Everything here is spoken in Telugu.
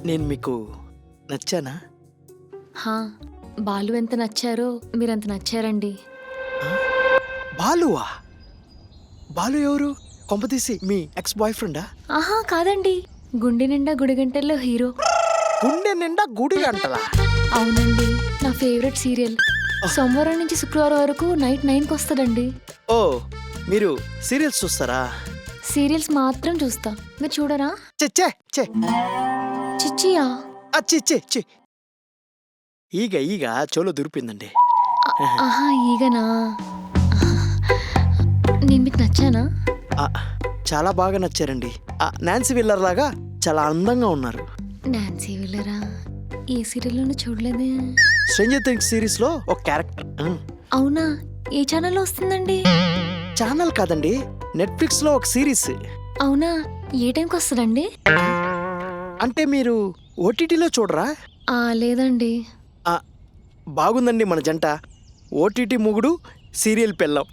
నేను మీకు నచ్చానా? హా, బాలు ఎంత నచ్చారో మీరంత నచ్చారండి. బాలువా? బాలు ఎవరు? కొంపతీసి మీ ఎక్స్ బాయ్ ఫ్రెండా? ఆహా కాదండి, గుండె నిండా గుడిగంటల్లో హీరో. గుండె నిండా గుడి గంటలా? అవునండి, నా ఫేవరెట్ సీరియల్. సోమవారం నుంచి శుక్రవారం వరకు నైట్ 9కి వస్తుందండి. ఓ, మీరు సీరియల్స్ చూస్తారా? సీరియల్స్ మాత్రం చూస్తా, మీరు చూడరా? చె చె చె చిచ్చియా? చి చి చి ఈగ చెవులో దురిపిందండి. ఆహా ఈగనా? నేను మీకు నచ్చానా? ఆ, చాలా బాగా నచ్చారండి. నాన్సీ విల్లర్ లాగా చాలా అందంగా ఉన్నారు. డాన్సీ విల్లరా? ఏ సీరియల్లోనూ చూడలేదే. స్ట్రేంజర్ థింగ్స్ సిరీస్ లో ఒక క్యారెక్టర్. అవునా? ఏ ఛానల్లో వస్తుందండి? ఛానల్ కాదండి, నెట్ఫ్లిక్స్ లో ఒక సిరీస్. అవునా? ఏ టైంకి వస్తుందండి? అంటే మీరు ఓటీటీలో చూడరా? లేదండి. ఆ, బాగుందండి మన జంట. ఓటీటీ మొగుడు, సీరియల్ పెళ్ళాం.